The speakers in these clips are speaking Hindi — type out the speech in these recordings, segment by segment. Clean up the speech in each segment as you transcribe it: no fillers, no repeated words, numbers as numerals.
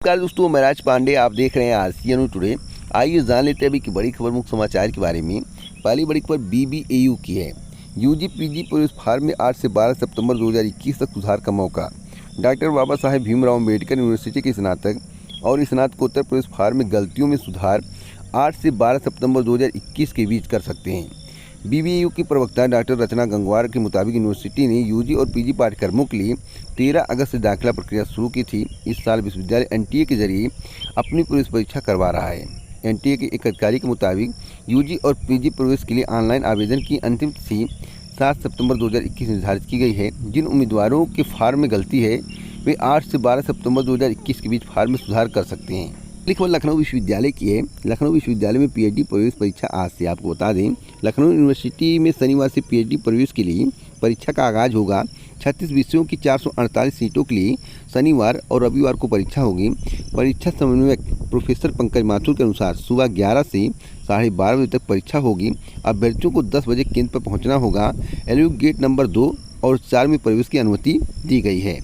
नमस्कार दोस्तों, मैं राज पांडे। आप देख रहे हैं आसिया न्यूज़ टुडे। आइए जान लेते हैं अभी की बड़ी खबर, मुख्य समाचार के बारे में। पहली बड़ी खबर बीबीएयू की है। यूजी पीजी प्रवेश फॉर्म में 8 से 12 सितंबर 2021 तक सुधार का मौका। डॉक्टर बाबा साहेब भीमराव अम्बेडकर यूनिवर्सिटी के स्नातक और स्नातकोत्तर प्रवेश फॉर्म में गलतियों में सुधार 8 से 12 सितंबर 2021 के बीच कर सकते हैं। बीबीएयू की प्रवक्ता डॉक्टर रचना गंगवार के मुताबिक यूनिवर्सिटी ने यूजी और पीजी पाठ्यक्रमों के लिए 13 अगस्त से दाखिला प्रक्रिया शुरू की थी। इस साल विश्वविद्यालय एनटीए के जरिए अपनी प्रवेश परीक्षा करवा रहा है। एनटीए के एक अधिकारी के मुताबिक यूजी और पीजी प्रवेश के लिए ऑनलाइन आवेदन की अंतिम तिथि 7 सितंबर 2021 निर्धारित की गई है। जिन उम्मीदवारों के फॉर्म में गलती है वे 8 से 12 सितंबर 2021 के बीच फॉर्म में सुधार कर सकते हैं। अगली खबर लखनऊ विश्वविद्यालय की है। लखनऊ विश्वविद्यालय में पीएचडी प्रवेश परीक्षा आज से। आपको बता दें, लखनऊ यूनिवर्सिटी में शनिवार से पीएचडी प्रवेश के लिए परीक्षा का आगाज होगा। 36 विषयों की 448 सीटों के लिए शनिवार और रविवार को परीक्षा होगी। परीक्षा समन्वयक प्रोफेसर पंकज माथुर के अनुसार सुबह 11 से 12:30 बजे तक परीक्षा होगी। अभ्यर्थियों को 10 बजे केंद्र पर पहुँचना होगा। एलयू गेट नंबर 2 और 4 में प्रवेश की अनुमति दी गई है।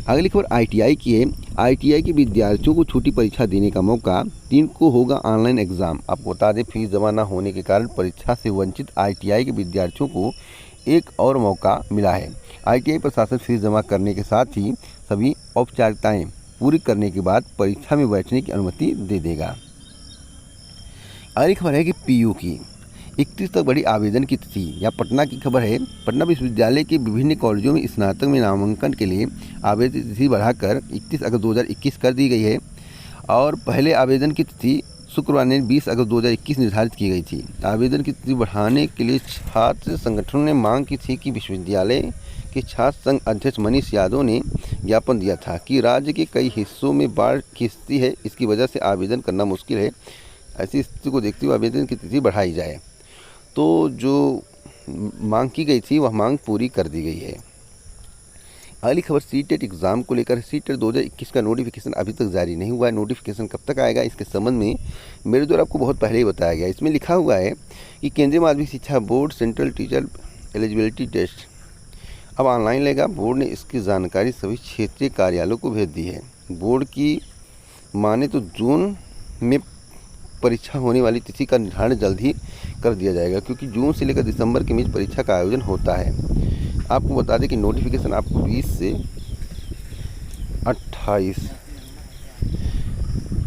अगली खबर आईटीआई की है। आईटीआई के विद्यार्थियों को छोटी परीक्षा देने का मौका। 3 को होगा ऑनलाइन एग्जाम। आपको बता दें, फीस जमा न होने के कारण परीक्षा से वंचित आईटीआई के विद्यार्थियों को एक और मौका मिला है। आईटीआई प्रशासन फीस जमा करने के साथ ही सभी औपचारिकताएं पूरी करने के बाद परीक्षा में बैठने की अनुमति दे देगा। अगली खबर है कि पीयू की 31 तक बढ़ी आवेदन की तिथि। यह पटना की खबर है। पटना विश्वविद्यालय के विभिन्न कॉलेजों में स्नातक में नामांकन के लिए आवेदन तिथि बढ़ाकर 31 अगस्त 2021 कर दी गई है और पहले आवेदन की तिथि शुक्रवार ने 20 अगस्त 2021 निर्धारित की गई थी। आवेदन की तिथि बढ़ाने के लिए छात्र संगठनों ने मांग की थी कि विश्वविद्यालय के छात्र संघ अध्यक्ष मनीष यादव ने ज्ञापन दिया था कि राज्य के कई हिस्सों में बाढ़ की स्थिति है, इसकी वजह से आवेदन करना मुश्किल है। ऐसी स्थिति को देखते हुए आवेदन की तिथि बढ़ाई जाए। तो जो मांग की गई थी वह मांग पूरी कर दी गई है। अगली खबर सीटेट एग्ज़ाम को लेकर। सीटेट 2021 का नोटिफिकेशन अभी तक जारी नहीं हुआ है। नोटिफिकेशन कब तक आएगा इसके संबंध में मेरे द्वारा आपको बहुत पहले ही बताया गया। इसमें लिखा हुआ है कि केंद्रीय माध्यमिक शिक्षा board central teacher eligibility test अब ऑनलाइन लेगा। बोर्ड ने इसकी जानकारी सभी क्षेत्रीय कार्यालयों को भेज दी है। बोर्ड की माने तो जून में परीक्षा होने वाली तिथि का निर्धारण जल्द ही कर दिया जाएगा, क्योंकि जून से लेकर दिसंबर के बीच परीक्षा का आयोजन होता है। आपको बता दें कि नोटिफिकेशन आपको 20 से 28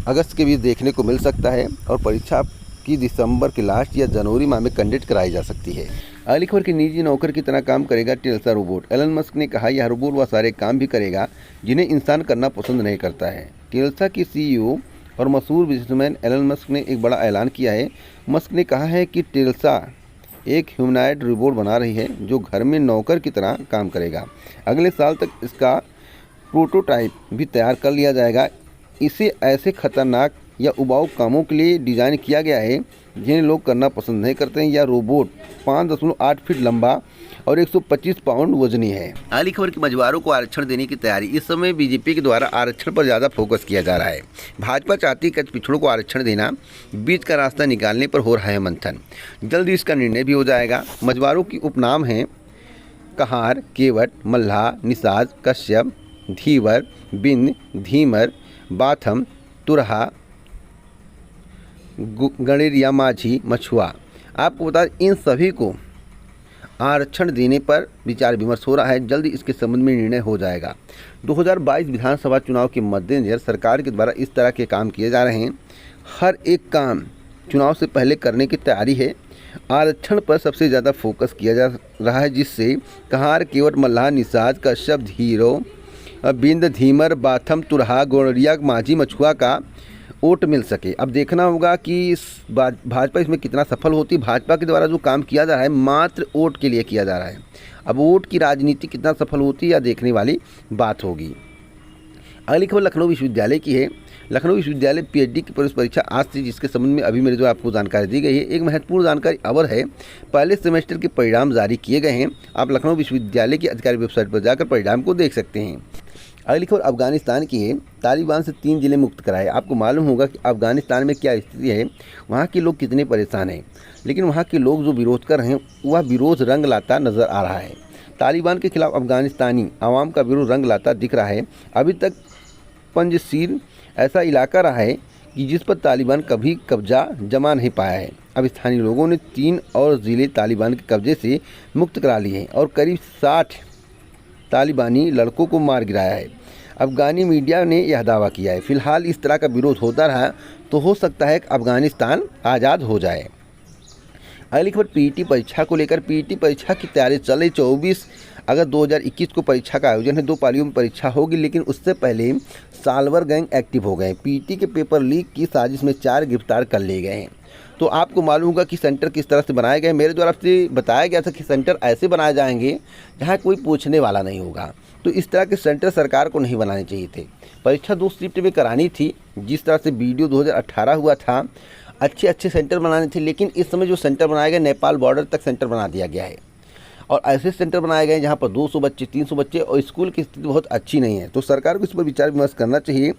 अगस्त के बीच देखने को मिल सकता है और परीक्षा की दिसंबर के लास्ट या जनवरी माह में कंडक्ट कराई जा सकती है। अगली खबर की निजी नौकर की तरह काम करेगा टेस्ला रोबोट। एलन मस्क ने कहा यह रोबोट वह सारे काम भी करेगा जिन्हें इंसान करना पसंद नहीं करता है। टेस्ला के सीईओ और मशहूर बिजनेसमैन एलन मस्क ने एक बड़ा ऐलान किया है। मस्क ने कहा है कि टेस्ला एक ह्यूमनॉइड रोबोट बना रही है जो घर में नौकर की तरह काम करेगा। अगले साल तक इसका प्रोटोटाइप भी तैयार कर लिया जाएगा। इसे ऐसे खतरनाक या उबाऊ कामों के लिए डिज़ाइन किया गया है जिन्हें लोग करना पसंद नहीं करते हैं। यह रोबोट 5.8 फीट लंबा और 125 पाउंड वजनी है। अगली खबर की मझुआरों को आरक्षण देने की तैयारी। इस समय बीजेपी के द्वारा आरक्षण पर ज़्यादा फोकस किया जा रहा है। भाजपा चाहती है कि पिछड़ों को आरक्षण देना, बीच का रास्ता निकालने पर हो रहा है मंथन। जल्द ही इसका निर्णय भी हो जाएगा। मझुआरों की उपनाम हैं कहार, केवट, मल्लाह, निषाद, कश्यप, धीवर, बिंद, धीमर, बाथम, तुरहा, गणेरिया, माझी, मछुआ। आपको बता दें इन सभी को आरक्षण देने पर विचार विमर्श हो रहा है। जल्द इसके संबंध में निर्णय हो जाएगा। 2022 विधानसभा चुनाव के मद्देनजर सरकार के द्वारा इस तरह के काम किए जा रहे हैं। हर एक काम चुनाव से पहले करने की तैयारी है। आरक्षण पर सबसे ज़्यादा फोकस किया जा रहा है, जिससे कहार, केवट, मल्लाह, निषाद, कश्यप, धीरो, बिंद, धीमर, बाथम, तुरहा, गोड़िया, माझी, मछुआ का वोट मिल सके। अब देखना होगा कि भाजपा इसमें कितना सफल होती है। भाजपा के द्वारा जो काम किया जा रहा है मात्र वोट के लिए किया जा रहा है। अब वोट की राजनीति कितना सफल होती है या देखने वाली बात होगी। अगली खबर लखनऊ विश्वविद्यालय की है। लखनऊ विश्वविद्यालय पीएचडी की प्रवेश परीक्षा आज से, जिसके संबंध में अभी मेरे जो आपको जानकारी दी गई है। एक महत्वपूर्ण जानकारी अवर है, पहले सेमेस्टर के परिणाम जारी किए गए हैं। आप लखनऊ विश्वविद्यालय की आधिकारिक वेबसाइट पर जाकर परिणाम को देख सकते हैं। अगली खबर अफगानिस्तान की है। तालिबान से 3 जिले मुक्त कराए। आपको मालूम होगा कि अफगानिस्तान में क्या स्थिति है, वहाँ के लोग कितने परेशान हैं, लेकिन वहाँ के लोग जो विरोध कर रहे हैं वह विरोध रंग लाता नज़र आ रहा है। तालिबान के खिलाफ अफगानिस्तानी आवाम का विरोध रंग लाता दिख रहा है। अभी तक पंजशीर ऐसा इलाका रहा है कि जिस पर तालिबान कभी कब्जा जमा नहीं पाया है। अब स्थानीय लोगों ने 3 और ज़िले तालिबान के कब्जे से मुक्त करा लिए हैं और करीब 60 तालिबानी लड़कों को मार गिराया है। अफ़गानी मीडिया ने यह दावा किया है। फिलहाल इस तरह का विरोध होता रहा तो हो सकता है कि अफ़गानिस्तान आज़ाद हो जाए। अगली खबर पीटी परीक्षा को लेकर। पीटी परीक्षा की तैयारी चल रही। 24 अगस्त 2021 को परीक्षा का आयोजन है। 2 पालियों में परीक्षा होगी, लेकिन उससे पहले सालवर गैंग एक्टिव हो गए। पीटी के पेपर लीक की साजिश में 4 गिरफ्तार कर लिए गए हैं। तो आपको मालूम होगा कि सेंटर किस तरह से बनाए गए। मेरे द्वारा आपसे बताया गया था कि सेंटर ऐसे बनाए जाएंगे जहाँ कोई पूछने वाला नहीं होगा। तो इस तरह के सेंटर सरकार को नहीं बनाने चाहिए थे। परीक्षा 2 शिफ्ट में करानी थी, जिस तरह से वीडियो 2018 हुआ था। अच्छे सेंटर बनाने थे, लेकिन इस समय जो सेंटर बनाए गए नेपाल बॉर्डर तक सेंटर बना दिया गया है और ऐसे सेंटर बनाए गए जहाँ पर 200 बच्चे 300 बच्चे और स्कूल की स्थिति बहुत अच्छी नहीं है। तो सरकार को इस पर विचार विमर्श करना चाहिए।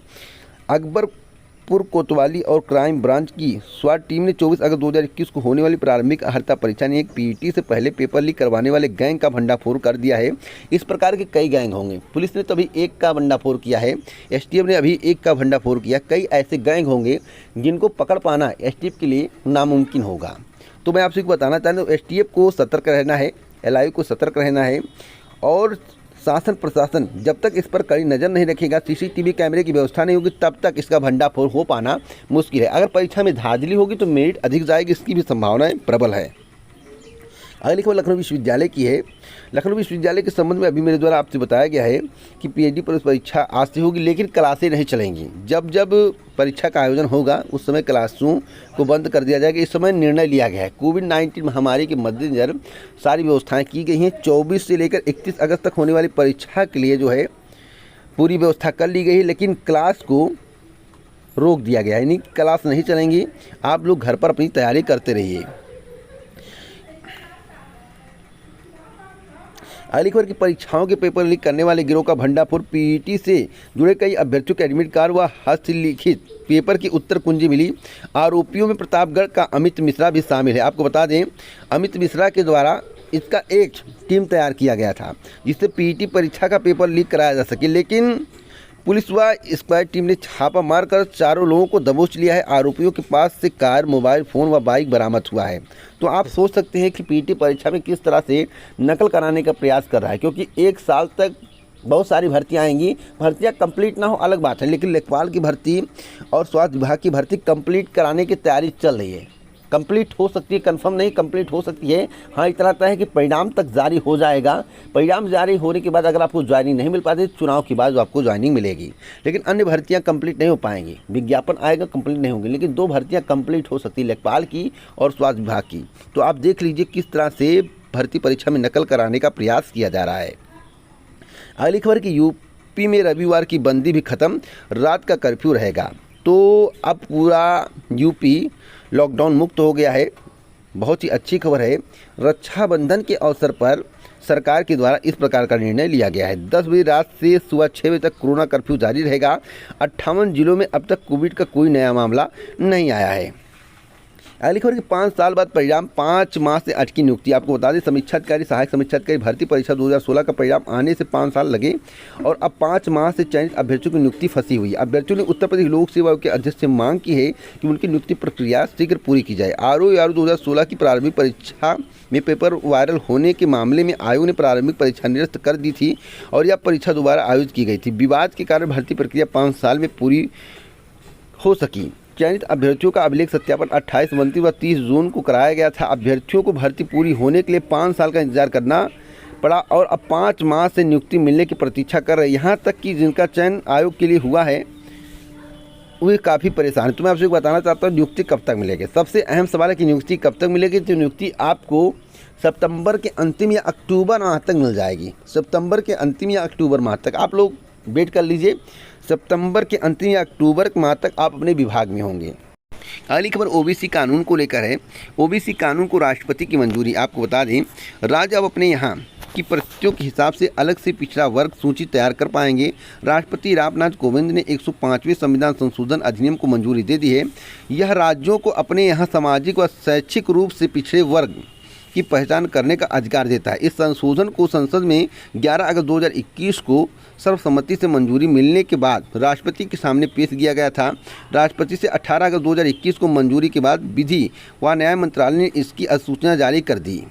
अकबरपुर कोतवाली और क्राइम ब्रांच की स्वाट टीम ने 24 अगस्त 2021 को होने वाली प्रारंभिक अर्हता परीक्षा में एक पीटी से पहले पेपर लीक करवाने वाले गैंग का भंडाफोड़ कर दिया है। इस प्रकार के कई गैंग होंगे। पुलिस ने तो अभी एक का भंडाफोड़ किया है, एसटीएफ ने अभी एक का भंडाफोड़ किया। कई ऐसे गैंग होंगे जिनको पकड़ पाना एसटीएफ के लिए नामुमकिन होगा। तो मैं आपसे बताना चाहता हूँ, एसटीएफ को सतर्क रहना है, एलआईयू को सतर्क रहना है और शासन प्रशासन जब तक इस पर कड़ी नज़र नहीं रखेगा, सीसीटीवी कैमरे की व्यवस्था नहीं होगी, तब तक इसका भंडाफोड़ हो पाना मुश्किल है। अगर परीक्षा में धांधली होगी तो मेरिट अधिक जाएगी, इसकी भी संभावनाएं प्रबल है। अगली खबर लखनऊ विश्वविद्यालय की है। लखनऊ विश्वविद्यालय के संबंध में अभी मेरे द्वारा आपसे बताया गया है कि पीएचडी प्रवेश परीक्षा आज से होगी, लेकिन क्लासें नहीं चलेंगी। जब परीक्षा का आयोजन होगा उस समय क्लासों को बंद कर दिया जाएगा। इस समय निर्णय लिया गया है। कोविड-19 महामारी के मद्देनजर सारी व्यवस्थाएं की गई हैं। 24 से लेकर 31 अगस्त तक होने वाली परीक्षा के लिए जो है पूरी व्यवस्था कर ली गई है, लेकिन क्लास को रोक दिया गया है, यानी क्लास नहीं चलेंगी। आप लोग घर पर अपनी तैयारी करते रहिए। अगली खबर की परीक्षाओं के पेपर लीक करने वाले गिरोह का भंडाफोड़। पीटी से जुड़े कई अभ्यर्थियों के एडमिट कार्ड व हस्तलिखित पेपर की उत्तर कुंजी मिली। आरोपियों में प्रतापगढ़ का अमित मिश्रा भी शामिल है। आपको बता दें, अमित मिश्रा के द्वारा इसका एक टीम तैयार किया गया था जिससे पीटी परीक्षा का पेपर लीक कराया जा सके, लेकिन पुलिस व स्क्वाड टीम ने छापा मारकर चारों लोगों को दबोच लिया है। आरोपियों के पास से कार, मोबाइल फ़ोन व बाइक बरामद हुआ है। तो आप सोच सकते हैं कि पीटी परीक्षा में किस तरह से नकल कराने का प्रयास कर रहा है, क्योंकि 1 साल तक बहुत सारी भर्तियाँ आएंगी। भर्तियाँ कंप्लीट ना हो अलग बात है, लेकिन लेखपाल की भर्ती और स्वास्थ्य विभाग की भर्ती कंप्लीट कराने की तैयारी चल रही है। कंप्लीट हो सकती है, कंफर्म नहीं, कंप्लीट हो सकती है। हाँ, इतना तय है कि परिणाम तक जारी हो जाएगा। परिणाम जारी होने के बाद अगर आपको ज्वाइनिंग नहीं मिल पाती, चुनाव के बाद आपको ज्वाइनिंग मिलेगी, लेकिन अन्य भर्तियां कंप्लीट नहीं हो पाएंगी। विज्ञापन आएगा, कंप्लीट नहीं होंगी, लेकिन 2 भर्तियां कंप्लीट हो सकती है, लेखपाल की और स्वास्थ्य विभाग की। तो आप देख लीजिए किस तरह से भर्ती परीक्षा में नकल कराने का प्रयास किया जा रहा है। अगली खबर की यूपी में रविवार की बंदी भी खत्म, रात का कर्फ्यू रहेगा। तो अब पूरा यूपी लॉकडाउन मुक्त हो गया है। बहुत ही अच्छी खबर है। रक्षाबंधन के अवसर पर सरकार के द्वारा इस प्रकार का निर्णय लिया गया है। 10 बजे रात से सुबह 6 बजे तक कोरोना कर्फ्यू जारी रहेगा। 58 जिलों में अब तक कोविड का कोई नया मामला नहीं आया है। अगली खबर कि 5 साल बाद परिणाम, 5 माह से अटकी नियुक्ति। आपको बता दें, समीक्षाधिकारी, सहायक समीक्षाधिकारी भर्ती परीक्षा 2016 का परिणाम आने से 5 साल लगे और अब 5 माह से चयनित अभ्यर्थियों की नियुक्ति फंसी हुई। अभ्यर्थियों ने उत्तर प्रदेश लोक सेवा आयोग के अध्यक्ष से मांग की है कि उनकी नियुक्ति प्रक्रिया शीघ्र पूरी की जाए। आरओ 2016 की प्रारंभिक परीक्षा में पेपर वायरल होने के मामले में आयोग ने प्रारंभिक परीक्षा निरस्त कर दी थी और यह परीक्षा दोबारा आयोजित की गई थी। विवाद के कारण भर्ती प्रक्रिया 5 साल में पूरी हो सकी। चयनित अभ्यर्थियों का अभिलेख सत्यापन 28, 29 व 30 जून को कराया गया था। अभ्यर्थियों को भर्ती पूरी होने के लिए 5 साल का इंतजार करना पड़ा और अब 5 माह से नियुक्ति मिलने की प्रतीक्षा कर रहे हैं। यहाँ तक कि जिनका चयन आयोग के लिए हुआ है वे काफ़ी परेशान है। तो मैं आपसे बताना चाहता हूँ, नियुक्ति कब तक मिलेगी। सबसे अहम सवाल है कि नियुक्ति कब तक मिलेगी। तो नियुक्ति आपको सितंबर के अंतिम या अक्टूबर माह तक मिल जाएगी। सितंबर के अंतिम या अक्टूबर माह तक आप लोग वेट कर लीजिए। सितंबर के अंतिम या अक्टूबर माह तक आप अपने विभाग में होंगे। अगली खबर ओबीसी कानून को लेकर है। ओबीसी कानून को राष्ट्रपति की मंजूरी। आपको बता दें, राज्य अब अपने यहाँ की परिस्थितियों के हिसाब से अलग से पिछड़ा वर्ग सूची तैयार कर पाएंगे। राष्ट्रपति रामनाथ कोविंद ने 105वें संविधान संशोधन अधिनियम को मंजूरी दे दी है। यह राज्यों को अपने यहाँ सामाजिक व शैक्षिक रूप से पिछड़े वर्ग की पहचान करने का अधिकार देता है। इस संशोधन को संसद में 11 अगस्त 2021 को सर्वसम्मति से मंजूरी मिलने के बाद राष्ट्रपति के सामने पेश किया गया था। राष्ट्रपति से 18 अगस्त 2021 को मंजूरी के बाद विधि व न्याय मंत्रालय ने इसकी अधिसूचना जारी कर दी।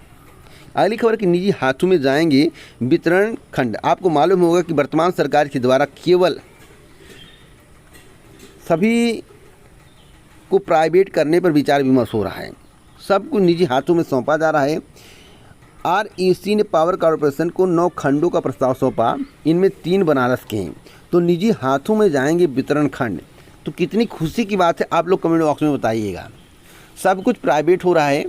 अगली खबर कि निजी हाथों में जाएंगे वितरण खंड। आपको मालूम होगा कि वर्तमान सरकार के द्वारा केवल सभी को प्राइवेट करने पर विचार विमर्श हो रहा है, सब कुछ निजी हाथों में सौंपा जा रहा है। आरईसी ने पावर कॉरपोरेशन को 9 खंडों का प्रस्ताव सौंपा, इनमें 3 बनारस के हैं। तो निजी हाथों में जाएंगे वितरण खंड, तो कितनी खुशी की बात है, आप लोग कमेंट बॉक्स में बताइएगा। सब कुछ प्राइवेट हो रहा है,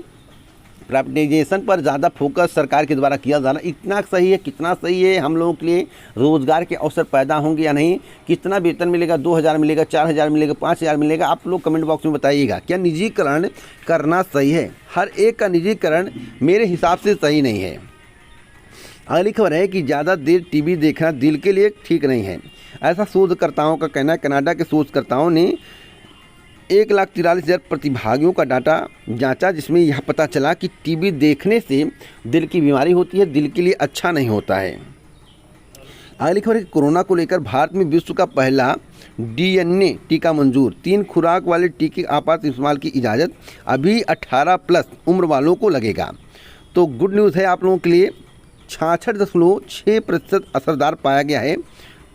प्राइवेटाइजेशन पर ज़्यादा फोकस सरकार के द्वारा किया जाना इतना सही है, कितना सही है? हम लोगों के लिए रोज़गार के अवसर पैदा होंगे या नहीं? कितना वेतन मिलेगा? 2000 मिलेगा, 4000 मिलेगा, 5000 मिलेगा? आप लोग कमेंट बॉक्स में बताइएगा। क्या निजीकरण करना सही है? हर एक का निजीकरण मेरे हिसाब से सही नहीं है। अगली खबर है कि ज़्यादा देर टीवी देखना दिल के लिए ठीक नहीं है, ऐसा शोधकर्ताओं का कहना है। कनाडा के शोधकर्ताओं ने 1,43,000 प्रतिभागियों का डाटा जांचा, जिसमें यह पता चला कि टीवी देखने से दिल की बीमारी होती है, दिल के लिए अच्छा नहीं होता है। अगली खबर है कि कोरोना को लेकर भारत में विश्व का पहला DNA टीका मंजूर। 3 खुराक वाले टीके आपात इस्तेमाल की इजाज़त, अभी 18+ उम्र वालों को लगेगा। तो गुड न्यूज़ है आप लोगों के लिए, 66.6% असरदार पाया गया है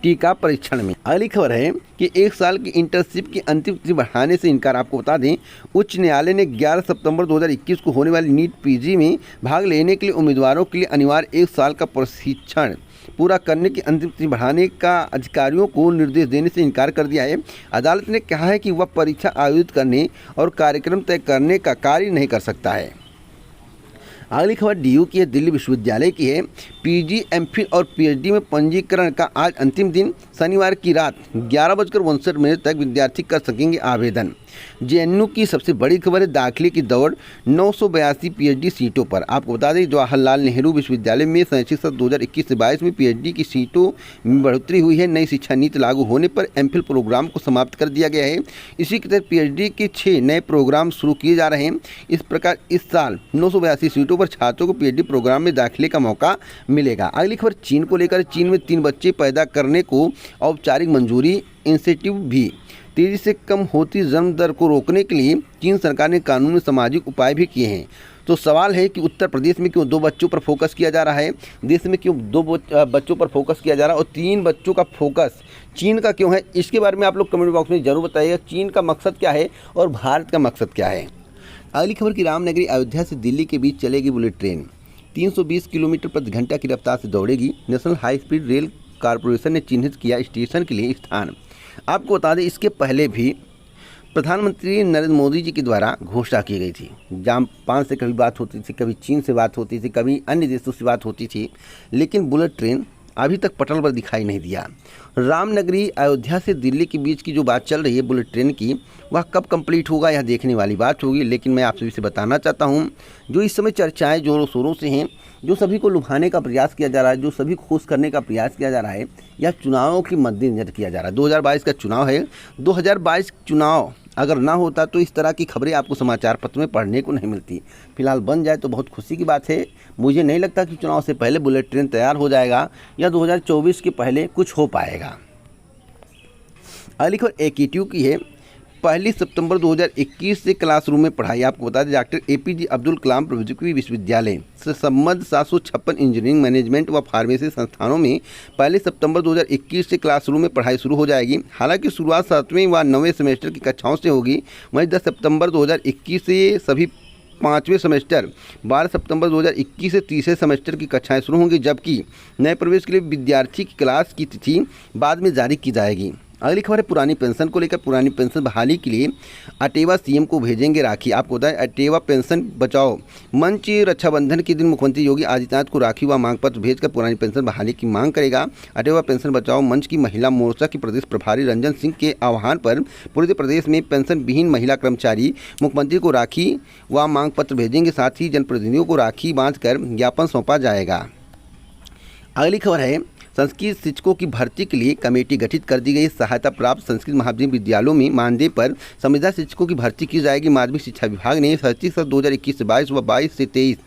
टीका परीक्षण में। अगली खबर है कि 1 साल की इंटर्नशिप की अंतिम तिथि बढ़ाने से इनकार। आपको बता दें, उच्च न्यायालय ने 11 सितंबर 2021 को होने वाली नीट PG में भाग लेने के लिए उम्मीदवारों के लिए अनिवार्य 1 साल का प्रशिक्षण पूरा करने की अंतिम तिथि बढ़ाने का अधिकारियों को निर्देश देने से इनकार कर दिया है। अदालत ने कहा है कि वह परीक्षा आयोजित करने और कार्यक्रम तय करने का कार्य नहीं कर सकता है। अगली खबर DU की है, दिल्ली विश्वविद्यालय की है। PG, MPhil और PhD में पंजीकरण का आज अंतिम दिन। शनिवार की रात 11:59 तक विद्यार्थी कर सकेंगे आवेदन। JNU की सबसे बड़ी खबर है, दाखिले की दौड़ 982 PhD सीटों पर। आपको बता दें, जवाहरलाल नेहरू विश्वविद्यालय में शैक्षिक सत्र 2021 से 22 में PhD की सीटों में बढ़ोतरी हुई है। नई शिक्षा नीति लागू होने पर MPhil प्रोग्राम को समाप्त कर दिया गया है। इसी के तहत PhD के 6 नए प्रोग्राम शुरू किए जा रहे हैं। इस प्रकार इस साल 982 सीटों पर छात्रों को PhD प्रोग्राम में दाखिले का मौका मिलेगा। अगली खबर चीन को लेकर, चीन में 3 बच्चे पैदा करने को औपचारिक मंजूरी। इंसेंटिव भी तेजी से कम होती जन्म दर को रोकने के लिए चीन सरकार ने कानून में सामाजिक उपाय भी किए हैं। तो सवाल है कि उत्तर प्रदेश में क्यों 2 बच्चों पर फोकस किया जा रहा है, देश में क्यों 2 बच्चों पर फोकस किया जा रहा है और 3 बच्चों का फोकस चीन का क्यों है? इसके बारे में आप लोग कमेंट बॉक्स में जरूर बताइएगा। चीन का मकसद क्या है और भारत का मकसद क्या है? अगली खबर की, रामनगरी अयोध्या से दिल्ली के बीच चलेगी बुलेट ट्रेन, 320 किलोमीटर प्रति घंटा की रफ्तार से दौड़ेगी। National high speed rail corporation ने चिन्हित किया स्टेशन के लिए स्थान। आपको बता दें, इसके पहले भी प्रधानमंत्री नरेंद्र मोदी जी के द्वारा घोषणा की गई थी। जापान से कभी बात होती थी, कभी चीन से बात होती थी, कभी अन्य देशों से बात होती थी, लेकिन बुलेट ट्रेन अभी तक पटल पर दिखाई नहीं दिया। रामनगरी अयोध्या से दिल्ली के बीच की जो बात चल रही है बुलेट ट्रेन की, वह कब कंप्लीट होगा यह देखने वाली बात होगी। लेकिन मैं आप सभी से बताना चाहता हूं, जो इस समय चर्चाएं जोरों शोरों से हैं, जो सभी को लुभाने का प्रयास किया जा रहा है, जो सभी को खुश करने का प्रयास किया जा रहा है, यह चुनावों के मद्देनजर किया जा रहा है। 2022 का चुनाव है। 2022 चुनाव अगर ना होता तो इस तरह की खबरें आपको समाचार पत्र में पढ़ने को नहीं मिलती। फिलहाल बन जाए तो बहुत खुशी की बात है। मुझे नहीं लगता कि चुनाव से पहले बुलेट ट्रेन तैयार हो जाएगा या 2024 के पहले कुछ हो पाएगा। अगली खबर AKTU की है। 1 सितंबर 2021 से क्लासरूम में पढ़ाई। आपको बता दें, डॉक्टर APJ अब्दुल कलाम प्रौद्योगिकी विश्वविद्यालय से संबद्ध 756 इंजीनियरिंग, मैनेजमेंट व फार्मेसी संस्थानों में 1 सितंबर 2021 से क्लासरूम में पढ़ाई शुरू हो जाएगी। हालांकि शुरुआत 7वें व 9वें सेमेस्टर की कक्षाओं से होगी। वहीं 10 सितंबर 2021 से सभी 5वें सेमेस्टर, 12 सितंबर 2021 से तीसरे सेमेस्टर की कक्षाएं शुरू होंगी, जबकि नए प्रवेश के लिए विद्यार्थी की क्लास की तिथि बाद में जारी की जाएगी। अगली खबर है पुरानी पेंशन को लेकर। पुरानी पेंशन बहाली के लिए अटेवा CM को भेजेंगे राखी। आपको बताएं, अटेवा पेंशन बचाओ मंच रक्षाबंधन के दिन मुख्यमंत्री योगी आदित्यनाथ को राखी व मांग पत्र भेजकर पुरानी पेंशन बहाली की मांग करेगा। अटेवा पेंशन बचाओ मंच की महिला मोर्चा की प्रदेश प्रभारी रंजन सिंह के आह्वान पर पूरे प्रदेश में पेंशन विहीन महिला कर्मचारी मुख्यमंत्री को राखी व मांग पत्र भेजेंगे। साथ ही जनप्रतिनिधियों को राखी बांधकर ज्ञापन सौंपा जाएगा। अगली खबर है, संस्कृत शिक्षकों की भर्ती के लिए कमेटी गठित कर दी गई। सहायता प्राप्त संस्कृत माध्यमिक विद्यालयों में मानदेय पर संविदा शिक्षकों की भर्ती की जाएगी। माध्यमिक शिक्षा विभाग ने शैक्षणिक सत्र 2021 से 22 व 22 से 23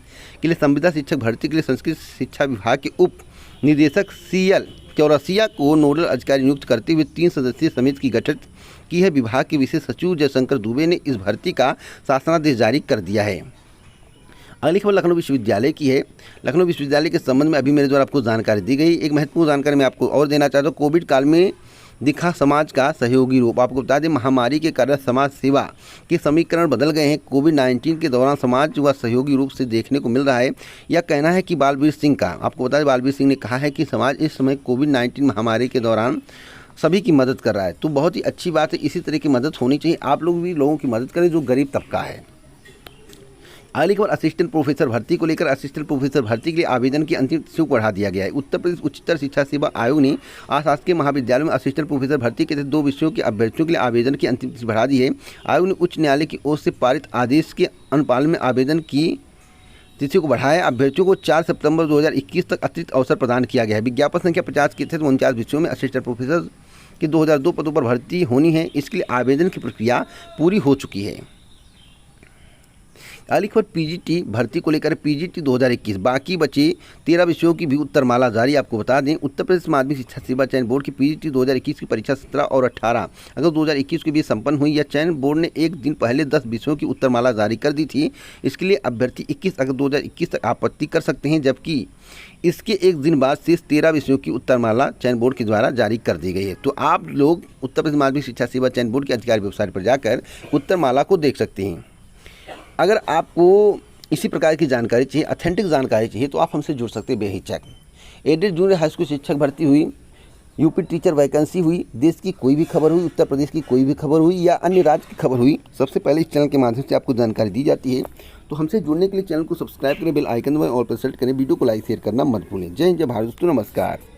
के लिए संविदा शिक्षक भर्ती के लिए संस्कृत शिक्षा विभाग के उप निदेशक CL चौरसिया को नोडल अधिकारी नियुक्त करते हुए 3 सदस्यीय समिति की गठित की है। विभाग के विशेष सचिव जयशंकर दुबे ने इस भर्ती का शासनादेश जारी कर दिया है। अगली खबर लखनऊ विश्वविद्यालय की है। लखनऊ विश्वविद्यालय के संबंध में अभी मेरे द्वारा आपको जानकारी दी गई। एक महत्वपूर्ण जानकारी मैं आपको और देना चाहता हूँ। कोविड काल में दिखा समाज का सहयोगी रूप। आपको बता दें, महामारी के कारण समाज सेवा के समीकरण बदल गए हैं। कोविड-19 के दौरान समाज व सहयोगी रूप से देखने को मिल रहा है। यह कहना है कि बालवीर सिंह का। आपको बता दें, बालवीर सिंह ने कहा है कि समाज इस समय कोविड-19 महामारी के दौरान सभी की मदद कर रहा है। तो बहुत ही अच्छी बात है, इसी तरह की मदद होनी चाहिए। आप लोग भी लोगों की मदद करें जो गरीब तबका है। अगली खबर असिस्टेंट प्रोफेसर भर्ती को लेकर। असिस्टेंट प्रोफेसर भर्ती के लिए आवेदन की अंतिम तिथि को बढ़ा दिया गया है। उत्तर प्रदेश उच्चतर शिक्षा सेवा आयोग ने अशासकीय महाविद्यालयों में असिस्टेंट प्रोफेसर भर्ती के तहत 2 विषयों के अभ्यर्थियों के लिए आवेदन की अंतिम तिथि बढ़ा दी है। आयोग ने उच्च न्यायालय की ओर से पारित आदेश के अनुपालन में आवेदन की तिथि को बढ़ाया। अभ्यर्थियों को 4 सितंबर 2021 तक अतिरिक्त अवसर प्रदान किया गया है। विज्ञापन संख्या 50 के तहत 49 विषयों में असिस्टेंट प्रोफेसर की 2002 पदों पर भर्ती होनी है। इसके लिए आवेदन की प्रक्रिया पूरी हो चुकी है। अगली खबर PGT भर्ती को लेकर। PGT 2021 बाकी बचे 13 विषयों की भी उत्तरमाला जारी। आपको बता दें, उत्तर प्रदेश माध्यमिक शिक्षा सेवा चयन बोर्ड की PGT 2021 की परीक्षा 17 और 18 अगस्त 2021 के बीच संपन्न हुई। यह चयन बोर्ड ने एक दिन पहले 10 विषयों की उत्तरमाला जारी कर दी थी। इसके लिए अभ्यर्थी 21 अगस्त 2021 तक आपत्ति कर सकते हैं, जबकि इसके एक दिन बाद शेष 13 विषयों की उत्तरमाला चयन बोर्ड के द्वारा जारी कर दी गई है। तो आप लोग उत्तर प्रदेश माध्यमिक शिक्षा सेवा चयन बोर्ड की आधिकारिक वेबसाइट पर जाकर उत्तरमाला को देख सकते हैं। अगर आपको इसी प्रकार की जानकारी चाहिए, ऑथेंटिक जानकारी चाहिए, तो आप हमसे जुड़ सकते हैं बेहिचक। एडेड जूनियर हाई स्कूल शिक्षक भर्ती हुई, यूपी टीचर वैकेंसी हुई, देश की कोई भी खबर हुई, उत्तर प्रदेश की कोई भी खबर हुई या अन्य राज्य की खबर हुई, सबसे पहले इस चैनल के माध्यम से आपको जानकारी दी जाती है। तो हमसे जुड़ने के लिए चैनल को सब्सक्राइब करें, बेल आइकन दबाएं और प्रेस करें। वीडियो को लाइक शेयर करना मत भूलें। जय हिंद, जय भारत दोस्तों, नमस्कार।